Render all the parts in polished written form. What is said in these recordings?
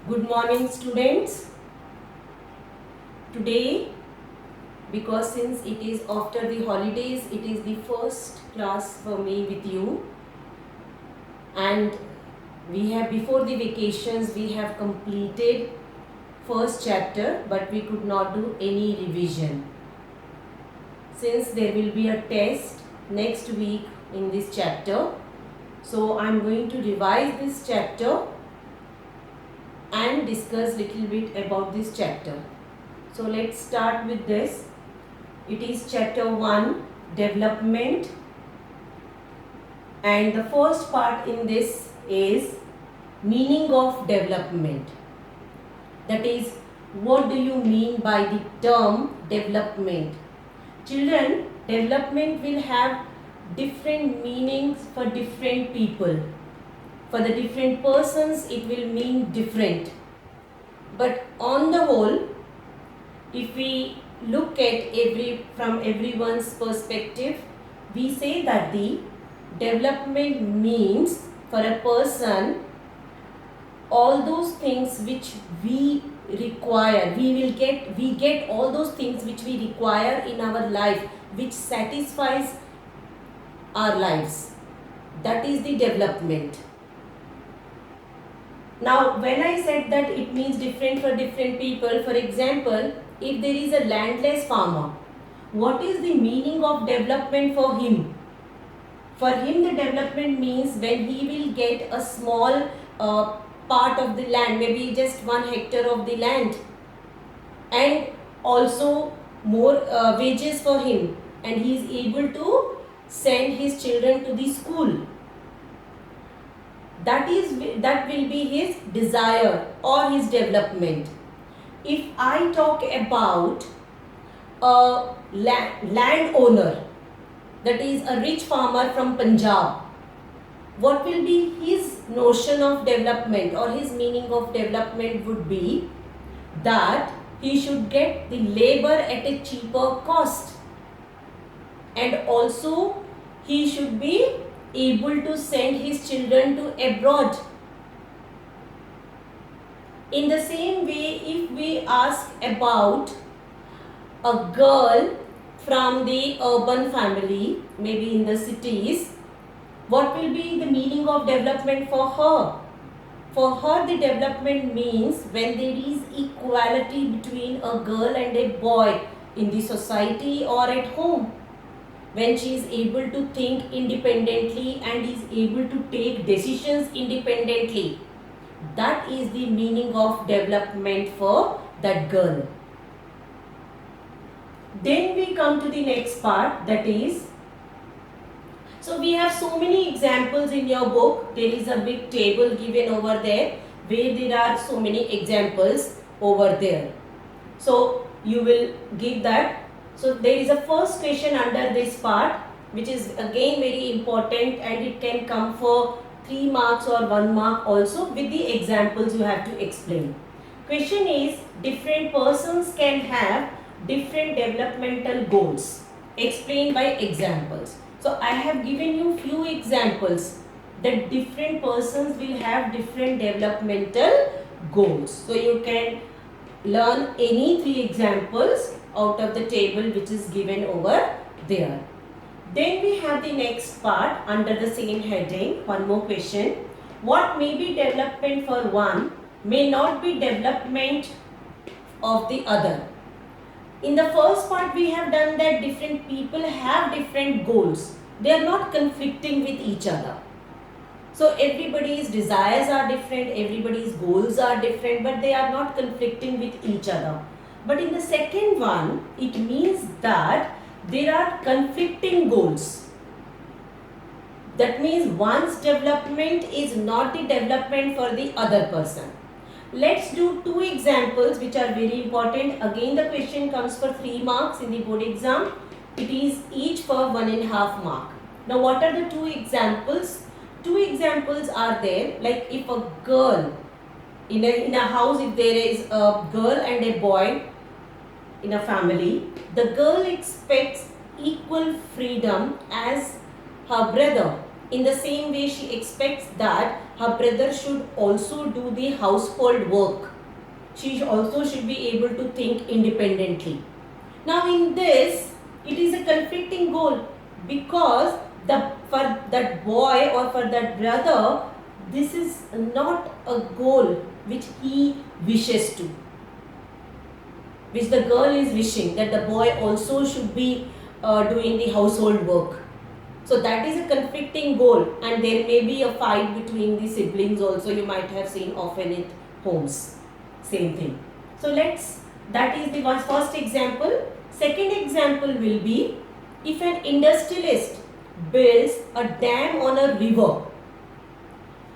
Good morning, students. Today, because since it is after the holidays, it is the first class for me with you, and we have before the vacations we have completed first chapter, but we could not do any revision since there will be a test next week in this chapter. So I am going to revise this chapter and discuss little bit about this chapter. So let's start with this. It is chapter 1, development, and the first part in this is meaning of development. That is, what do you mean by the term development? Children, development will have different meanings for different people. For the different persons, it will mean different. But on the whole, if we look at from everyone's perspective, we say that the development means for a person all those things which we require. We get all those things which we require in our life, which satisfies our lives. That is the development. Now, when I said that it means different for different people, for example, if there is a landless farmer, what is the meaning of development for him? For him, the development means when he will get a small part of the land, maybe just 1 hectare of the land, and also more wages for him, and he is able to send his children to the school. That will be his desire or his development. If I talk about a landowner, that is a rich farmer from Punjab, what will be his notion of development or his meaning of development would be that he should get the labor at a cheaper cost, and also he should be able to send his children to abroad. In the same way, if we ask about a girl from the urban family, maybe in the cities, what will be the meaning of development for her? For her, the development means when there is equality between a girl and a boy in the society or at home. When she is able to think independently and is able to take decisions independently. That is the meaning of development for that girl. Then we come to the next part, that is, so we have so many examples in your book. There is a big table given over there where there are so many examples over there. So you will give that. So there is a first question under this part, which is again very important, and it can come for 3 marks or 1 mark also. With the examples you have to explain. Question is, different persons can have different developmental goals. Explain by examples. So I have given you few examples that different persons will have different developmental goals. So you can learn any 3 examples out of the table which is given over there. Then we have the next part under the same heading. One more question. What may be development for one may not be development of the other. In the first part we have done that different people have different goals. They are not conflicting with each other. So everybody's desires are different, everybody's goals are different, but they are not conflicting with each other. But in the second one, it means that there are conflicting goals. That means one's development is not the development for the other person. Let's do 2 examples which are very important. Again, the question comes for 3 marks in the board exam. It is each for 1.5 mark. Now, what are the 2 examples? 2 examples are there, like if a girl in a house, if there is a girl and a boy in a family, the girl expects equal freedom as her brother. In the same way, she expects that her brother should also do the household work. She also should be able to think independently. Now in this, it is a conflicting goal, because for that boy or for that brother, this is not a goal which he wishes to, which the girl is wishing that the boy also should be doing the household work. So that is a conflicting goal, and there may be a fight between the siblings also. You might have seen often in homes. Same thing. So that is the first example. Second example will be, if an industrialist builds a dam on a river.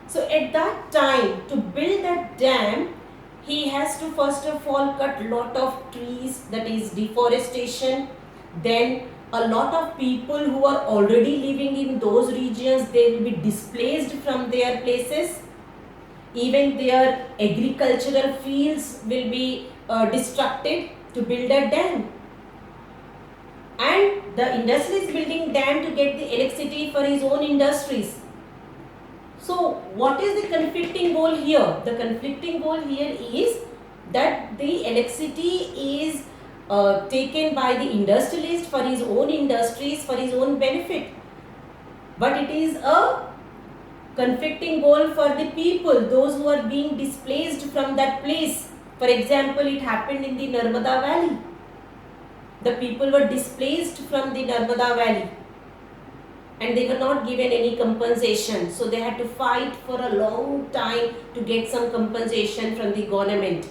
So at that time, to build that dam, he has to first of all cut lot of trees, that is deforestation. Then a lot of people who are already living in those regions, they will be displaced from their places. Even their agricultural fields will be destructed to build a dam. And the industry is building dam to get the electricity for his own industries. So what is the conflicting goal here? The conflicting goal here is that the electricity is taken by the industrialist for his own industries, for his own benefit. But it is a conflicting goal for the people, those who are being displaced from that place. For example, it happened in the Narmada Valley. The people were displaced from the Narmada Valley, and they were not given any compensation. So they had to fight for a long time to get some compensation from the government.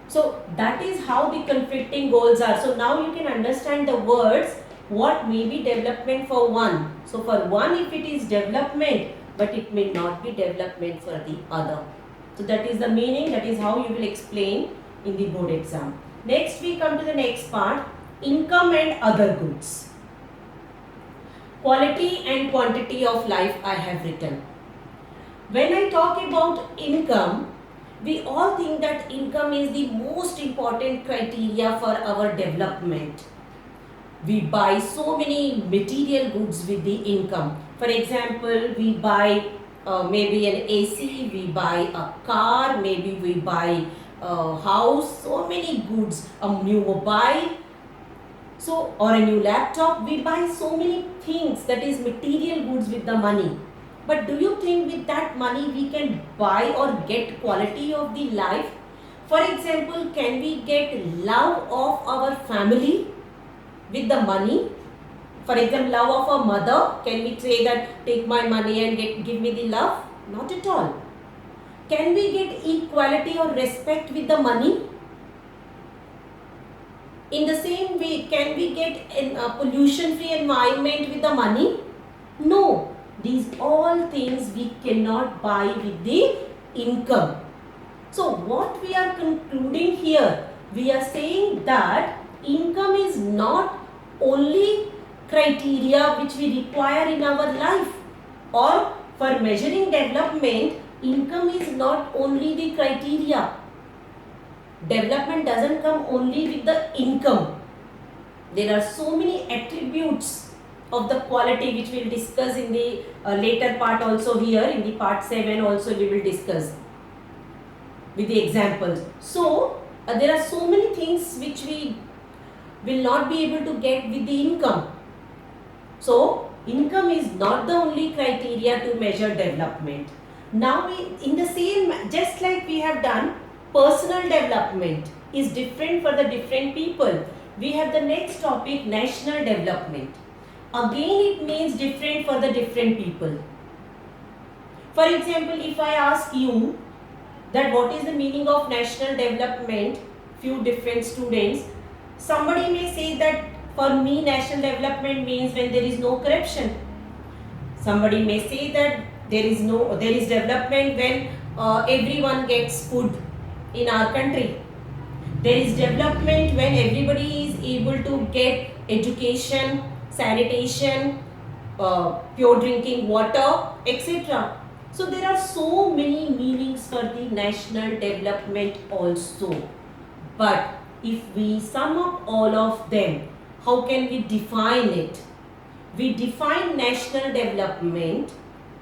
So that is how the conflicting goals are. So now you can understand the words, what may be development for one. So for one, if it is development, but it may not be development for the other. So that is the meaning, that is how you will explain in the board exam. Next we come to the next part, income and other goods. Quality and quantity of life I have written. When I talk about income, we all think that income is the most important criteria for our development. We buy so many material goods with the income. For example, we buy maybe an AC, we buy a car, maybe we buy a house, so many goods, a new mobile, so or a new laptop. We buy so many things, that is material goods, with the money. But do you think with that money we can buy or get quality of the life? For example, can we get love of our family with the money? For example, love of a mother, can we say that take my money and give me the love? Not at all. Can we get equality or respect with the money? In the same way, can we get a pollution-free environment with the money? No. These all things we cannot buy with the income. So what we are concluding here, we are saying that income is not only criteria which we require in our life, or for measuring development, income is not only the criteria. Development doesn't come only with the income. There are so many attributes of the quality which we will discuss in the later part also. Here in the part 7 also we will discuss with the examples. So there are so many things which we will not be able to get with the income. So income is not the only criteria to measure development. Now in the same, just like we have done, personal development is different for the different people. We have the next topic, national development. Again, it means different for the different people. For example, if I ask you that what is the meaning of national development, few different students, somebody may say that for me national development means when there is no corruption. Somebody may say that there is development when everyone gets food in our country. There is development when everybody is able to get education, sanitation, pure drinking water, etc. So there are so many meanings for the national development also. But if we sum up all of them, how can we define it? We define national development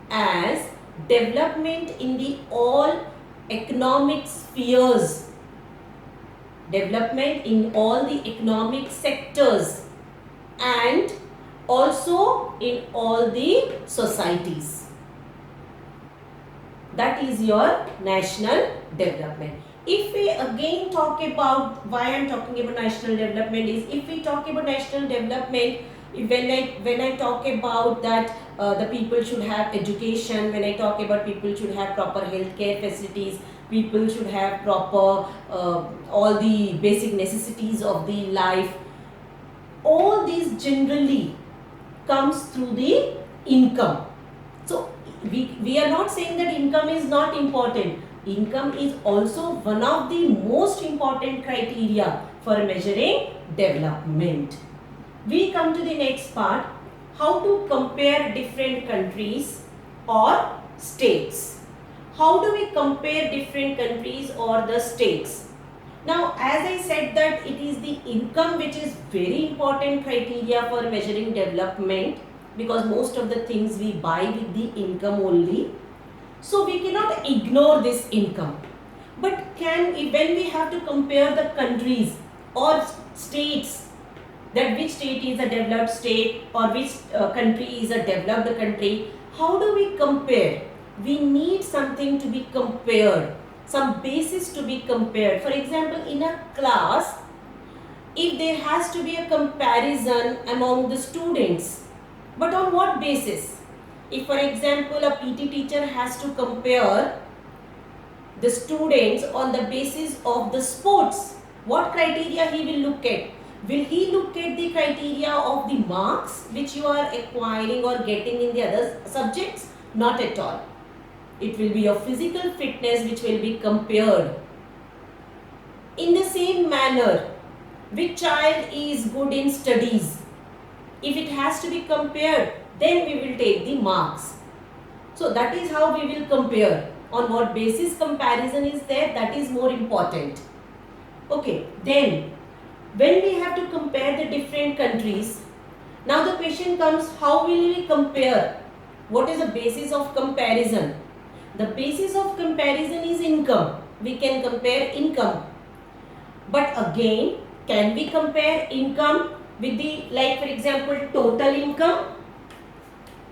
as development in the all economic spheres, development in all the economic sectors, and also in all the societies. That is your national development. If we again talk about why I am talking about national development is, if we talk about national development, when I talk about that the people should have education, when I talk about people should have proper healthcare facilities, people should have proper all the basic necessities of the life, all these generally comes through the income. So we are not saying that income is not important. Income is also one of the most important criteria for measuring development. We come to the next part, how to compare different countries or states. How do we compare different countries or the states? Now, as I said that it is the income which is very important criteria for measuring development, because most of the things we buy with the income only. So we cannot ignore this income. But when we have to compare the countries or states, that which state is a developed state or which country is a developed country, how do we compare? We need something to be compared, some basis to be compared. For example, in a class, if there has to be a comparison among the students, but on what basis? If for example a PT teacher has to compare the students on the basis of the sports, what criteria he will look at? Will he look at the criteria of the marks which you are acquiring or getting in the other subjects? Not at all. It will be your physical fitness which will be compared. In the same manner, which child is good in studies? If it has to be compared, then we will take the marks. So that is how we will compare. On what basis comparison is there, that is more important. Okay, then when we have to compare the different countries, now the question comes, how will we compare? What is the basis of comparison? The basis of comparison is income. We can compare income. But again, can we compare income with the, like for example, total income?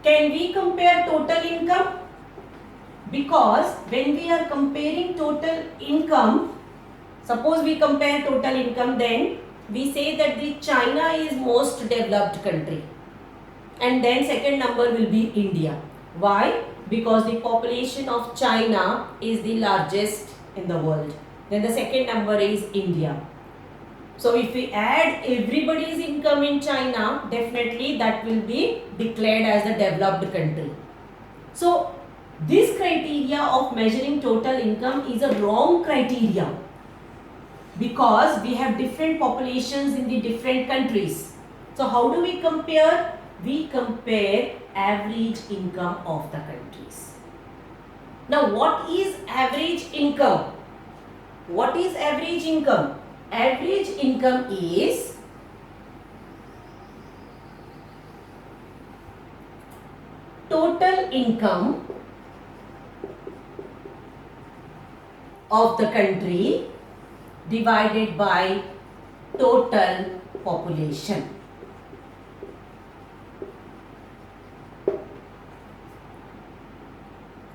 Can we compare total income? Because when we are comparing total income, suppose we compare total income, then we say that the China is most developed country, and then second number will be India. Why? Because the population of China is the largest in the world. Then the second number is India. So if we add everybody's income in China, definitely that will be declared as a developed country. So this criteria of measuring total income is a wrong criteria, because we have different populations in the different countries. So how do we compare? We compare average income of the countries. Now what is average income? What is average income? Average income is total income of the country divided by total population.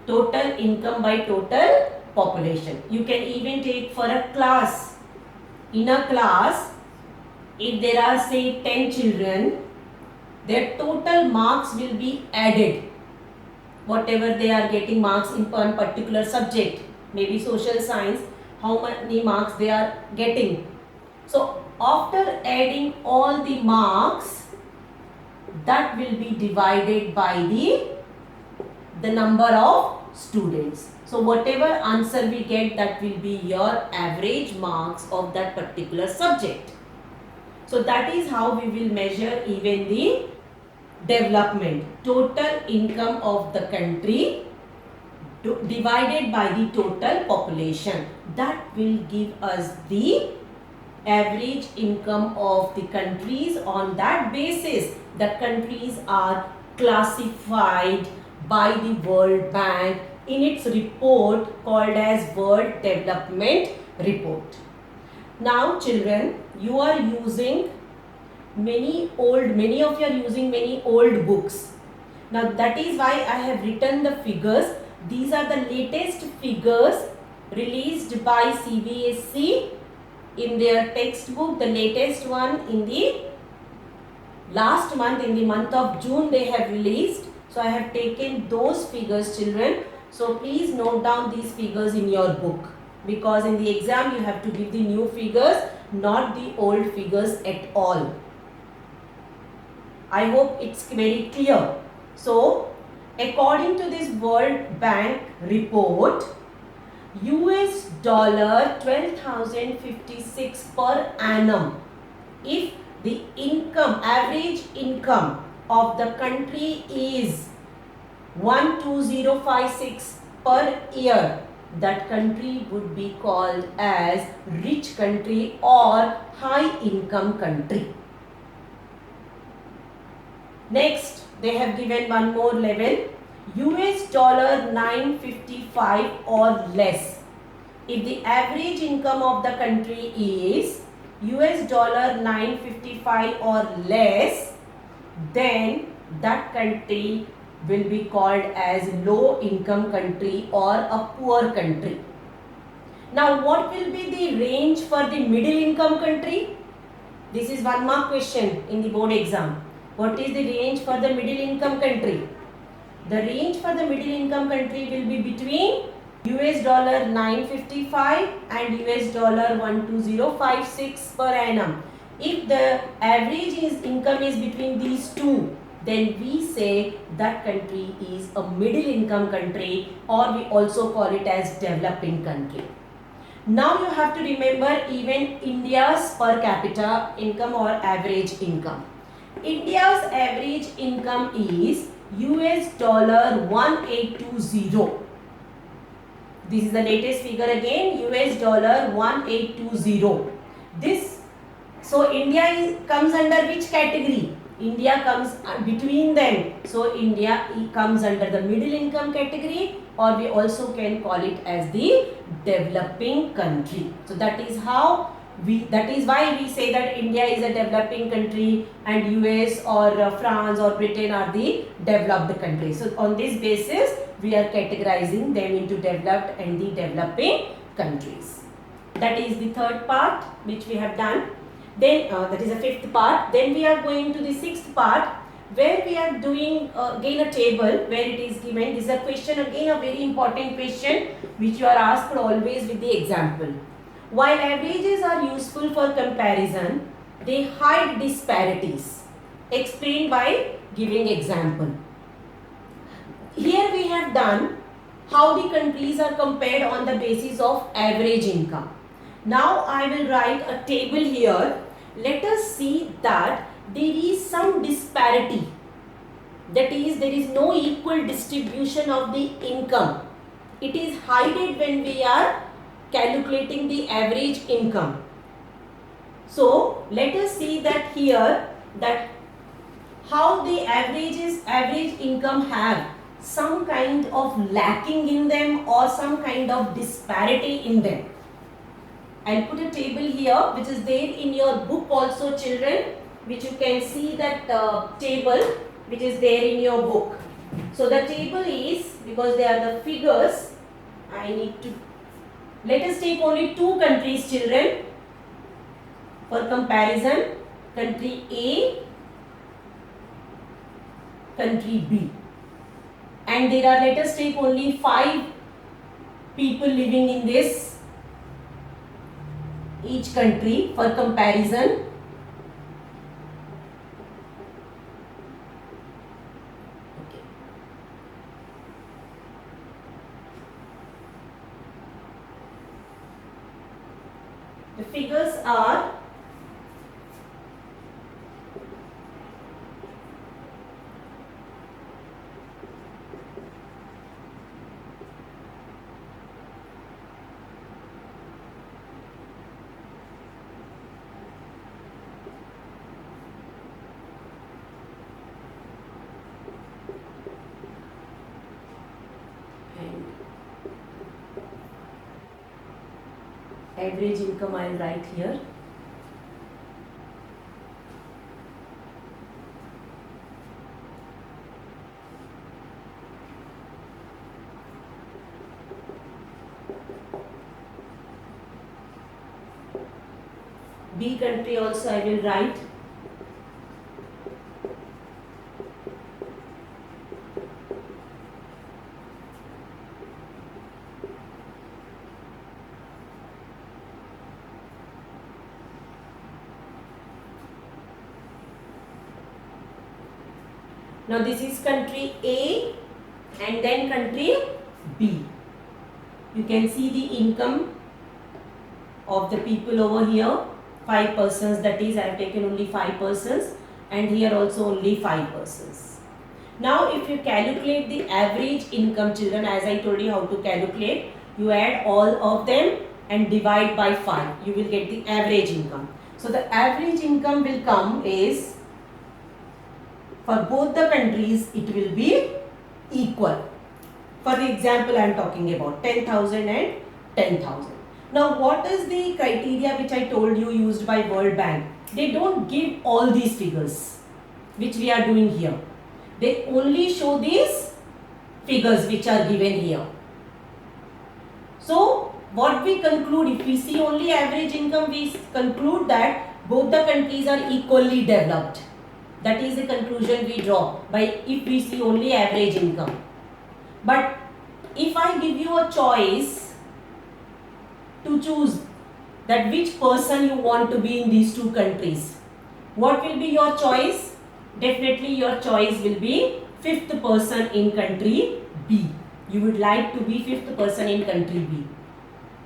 Total income by total population. You can even take for a class. In a class, if there are say 10 children, their total marks will be added. Whatever they are getting marks in one particular subject, maybe social science, how many marks they are getting. So after adding all the marks, that will be divided by the number of students. So whatever answer we get, that will be your average marks of that particular subject. So that is how we will measure even the development. Total income of the country divided by the total population. That will give us the average income of the countries. On that basis, the countries are classified by the World Bank in its report called as World Development Report. Now children, you are using many of you are using many old books. Now that is why I have written the figures. These are the latest figures released by CBSE in their textbook. The latest one in the last month, in the month of June they have released. So I have taken those figures children. So please note down these figures in your book, because in the exam you have to give the new figures, not the old figures at all. I hope it's very clear. So according to this World Bank report, US dollar 12,056 per annum. If the income, average income of the country is 12056 per year, that country would be called as rich country or high income country. Next, they have given one more level, US dollar 955 or less. If the average income of the country is US dollar 955 or less, then that country will be called as low income country or a poor country. Now what will be the range for the middle income country? This is one mark question in the board exam. What is the range for the middle income country? The range for the middle income country will be between US dollar 955 and US dollar 12056 per annum. If the average income is between these two, then we say that country is a middle income country, or we also call it as developing country. Now you have to remember even India's per capita income or average income. India's average income is US dollar 1820. This is the latest figure again, US dollar 1820. So India comes under which category? India comes between them. So India comes under the middle income category, or we also can call it as the developing country. So that is why we say that India is a developing country and US or France or Britain are the developed countries. So on this basis, we are categorizing them into developed and the developing countries. That is the third part which we have done. Then that is the fifth part. Then we are going to the sixth part, where we are doing again a table where it is given. This is a question, again a very important question which you are asked always with the example. While averages are useful for comparison, they hide disparities. Explain by giving example. Here we have done how the countries are compared on the basis of average income. Now I will write a table here. Let us see that there is some disparity. That is, there is no equal distribution of the income. It is hidden when we are calculating the average income. So let us see that here, that how the average income have some kind of lacking in them or some kind of disparity in them. I'll put a table here which is there in your book also children, which you can see that table which is there in your book. So the table is, because they are the figures, let us take only two countries children for comparison, country A, country B. And there are, let us take only 5 people living in this each country for comparison. Okay. The figures are Average income I will write here. B country also I will write. Now this is country A and then country B. You can see the income of the people over here, 5 persons, that is I have taken only 5 persons, and here also only 5 persons. Now if you calculate the average income, children, as I told you how to calculate, you add all of them and divide by 5. You will get the average income. So the average income will come is, for both the countries it will be equal. For the example I am talking about 10,000 and 10,000. Now what is the criteria which I told you used by World Bank? They don't give all these figures which we are doing here. They only show these figures which are given here. So what we conclude, if we see only average income, we conclude that both the countries are equally developed. That is the conclusion we draw by if we see only average income. But if I give you a choice to choose that which person you want to be in these two countries, what will be your choice? Definitely your choice will be 5th person in country B. You would like to be 5th person in country B.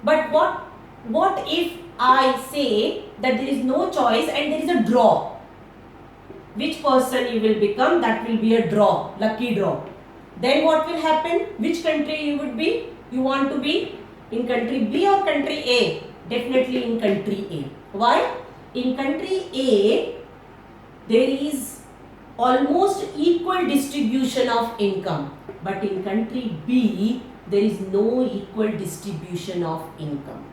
But what if I say that there is no choice and there is a draw? Which person you will become, that will be a draw, lucky draw. Then what will happen? Which country you would be? You want to be in country B or country A? Definitely in country A. Why? In country A, there is almost equal distribution of income. But in country B, there is no equal distribution of income.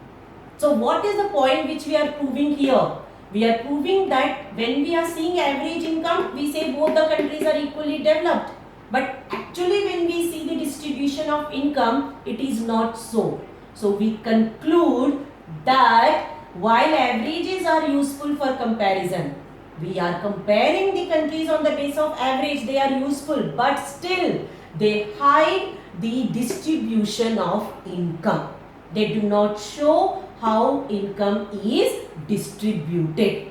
So what is the point which we are proving here? We are proving that when we are seeing average income, we say both the countries are equally developed. But actually when we see the distribution of income, it is not so. So we conclude that while averages are useful for comparison, we are comparing the countries on the basis of average, they are useful, but still they hide the distribution of income. They do not show how income is distributed.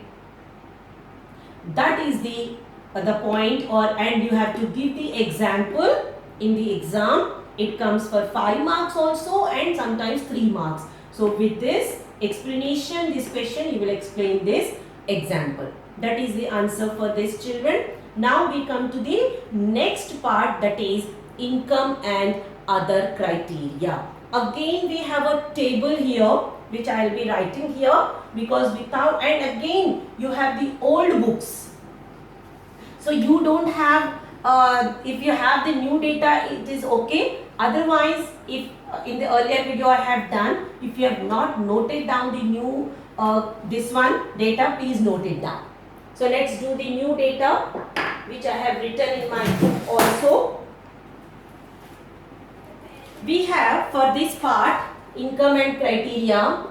That is the point, and you have to give the example in the exam. It comes for 5 marks also and sometimes 3 marks. So with this explanation, this question, you will explain this example. That is the answer for this, children. Now we come to the next part, that is income and other criteria. Again we have a table here which I will be writing here, because without, and again you have the old books. So you don't have, if you have the new data, it is okay. Otherwise, if in the earlier video I have done, if you have not noted down the new this one data, please note it down. So let's do the new data which I have written in my book also. We have for this part income and criteria.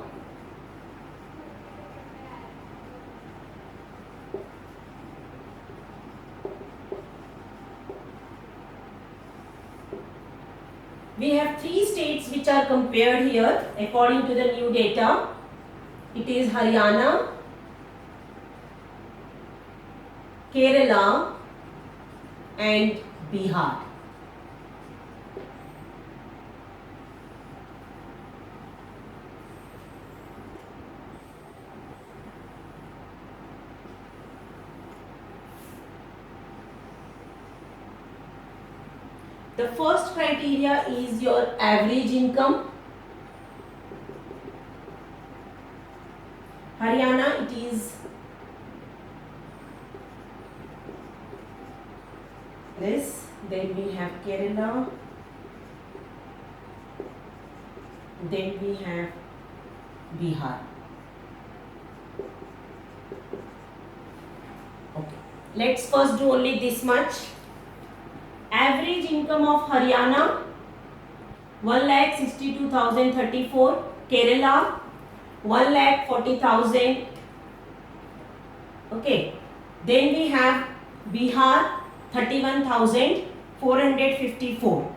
We have 3 states which are compared here according to the new data. It is Haryana, Kerala and Bihar. The first criteria is your average income. Haryana, it is this. Then we have Kerala. Then we have Bihar. Okay. Let's first do only this much. Average income of Haryana 1,62,034. Kerala 1,40,000. Okay. Then we have Bihar 31,454.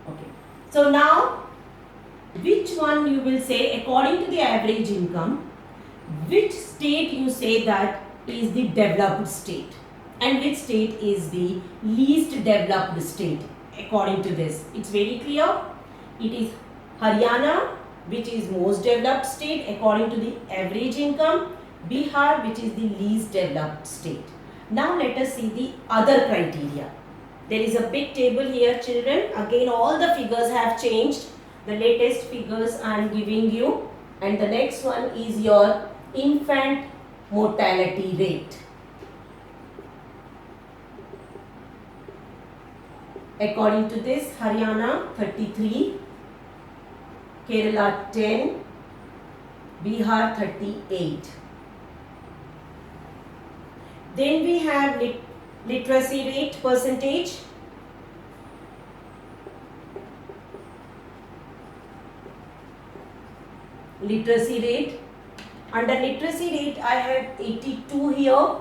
Okay. So now, which one you will say according to the average income, which state you say that is the developed state and which state is the least developed state according to this? It's very clear. It is Haryana, which is most developed state according to the average income. Bihar, which is the least developed state. Now let us see the other criteria. There is a big table here, children. Again, all the figures have changed. The latest figures I am giving you. And the next one is your infant mortality rate. According to this, Haryana 33, Kerala 10, Bihar 38. Then we have literacy rate percentage. Literacy rate. Under literacy rate, I have 82 here,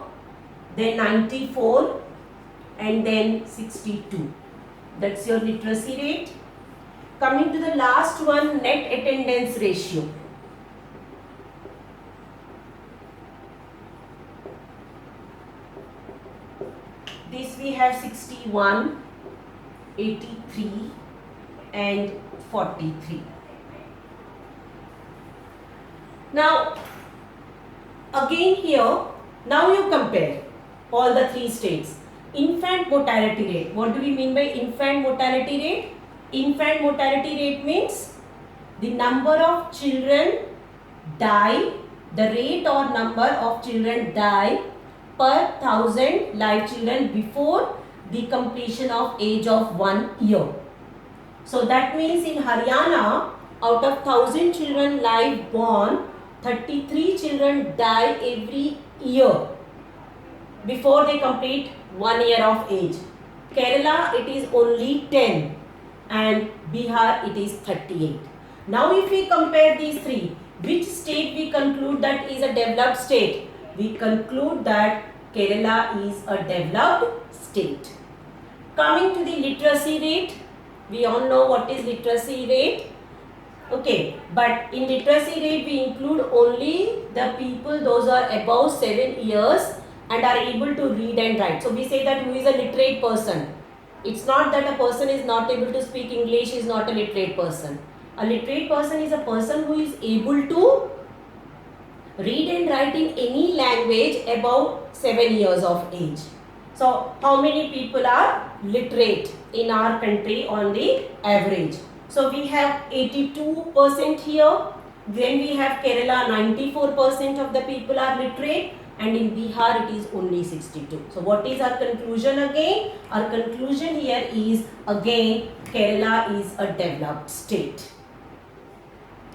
then 94, and then 62. That's your literacy rate. Coming to the last one, net attendance ratio. This we have 61, 83, and 43. Now, again here, now you compare all the three states. Infant mortality rate. What do we mean by infant mortality rate? Infant mortality rate means the number of children die, the rate or number of children die per 1,000 live children before the completion of age of 1 year. So that means in Haryana, out of 1,000 children live born, 33 children die every year before they complete 1 year of age. Kerala, it is only 10, and Bihar, it is 38. Now if we compare these three, which state we conclude that is a developed state? We conclude that Kerala is a developed state. Coming to the literacy rate, we all know what is literacy rate. Okay, but in literacy rate we include only the people those are above 7 years and are able to read and write. So we say that who is a literate person. It's not that a person is not able to speak English is not a literate person. A literate person is a person who is able to read and write in any language above 7 years of age. So how many people are literate in our country on the average? So we have 82% here. Then we have Kerala, 94% of the people are literate, and in Bihar it is only 62. So what is our conclusion again? Our conclusion here is again Kerala is a developed state.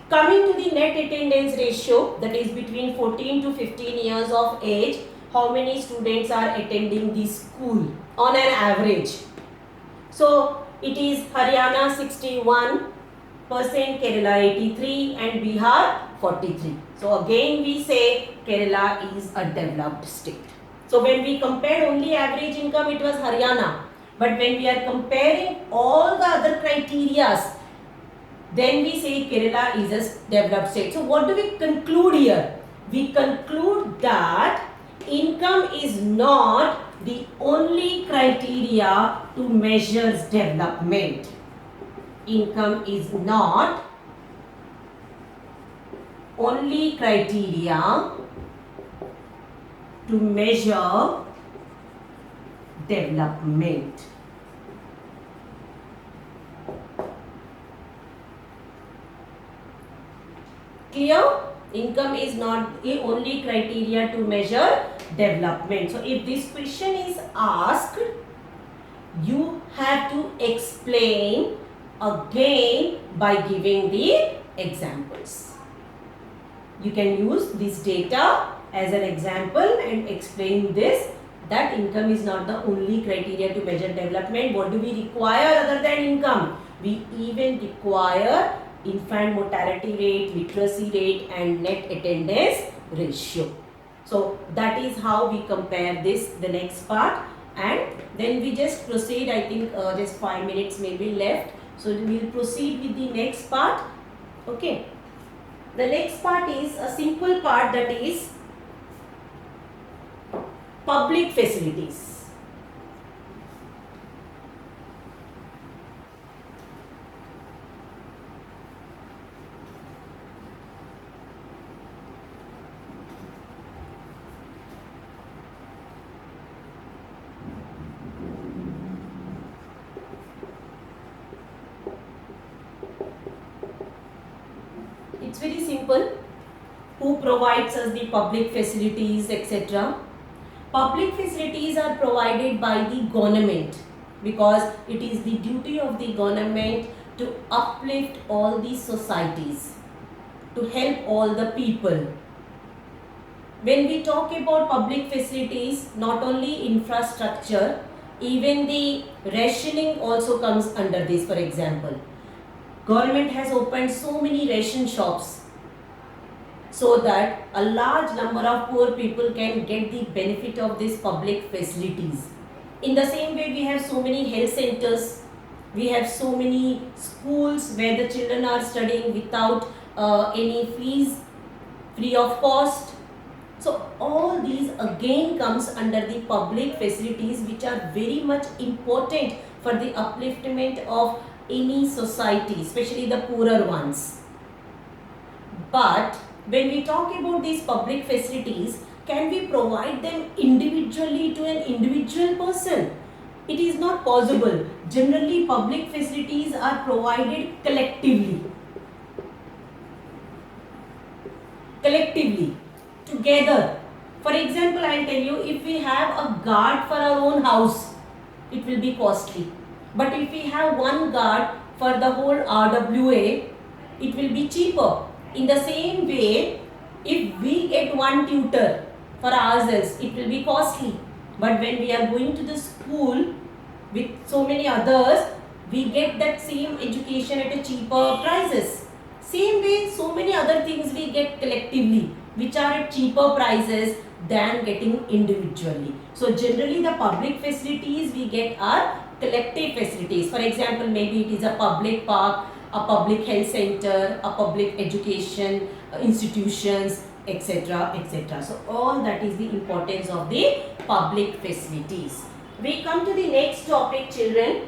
Coming to the net attendance ratio, that is between 14 to 15 years of age, how many students are attending the school on an average? So it is Haryana 61%, Kerala 83, and Bihar 43. So again we say Kerala is a developed state. So when we compared only average income, it was Haryana. But when we are comparing all the other criterias, then we say Kerala is a developed state. So what do we conclude here? We conclude that income is not the only criteria to measure development. Income is not only criteria to measure development. Clear? Income is not the only criteria to measure development. So if this question is asked, you have to explain again by giving the examples. You can use this data as an example and explain this, that income is not the only criteria to measure development. What do we require other than income? We even require infant mortality rate, literacy rate and net attendance ratio. So that is how we compare this, the next part, and then we just proceed. I think just 5 minutes maybe left. So we will proceed with the next part. Okay. The next part is a simple part, that is public facilities. It's very simple. Who provides us the public facilities, etc. Public facilities are provided by the government, because it is the duty of the government to uplift all the societies, to help all the people. When we talk about public facilities, not only infrastructure, even the rationing also comes under this. For example, government has opened so many ration shops so that a large number of poor people can get the benefit of these public facilities. In the same way, we have so many health centers, we have so many schools where the children are studying without any fees, free of cost. So all these again comes under the public facilities, which are very much important for the upliftment of any society, especially the poorer ones. But when we talk about these public facilities, can we provide them individually to an individual person? It is not possible. Generally, public facilities are provided collectively. Together. For example, I will tell you, if we have a guard for our own house, it will be costly. But if we have one guard for the whole RWA, it will be cheaper. In the same way, if we get one tutor for ourselves, it will be costly. But when we are going to the school with so many others, we get that same education at a cheaper prices. Same way, so many other things we get collectively, which are at cheaper prices than getting individually. So generally the public facilities we get are collective facilities. For example, maybe it is a public park, a public health center, a public education institutions, etc., etc. So all that is the importance of the public facilities. We come to the next topic, children.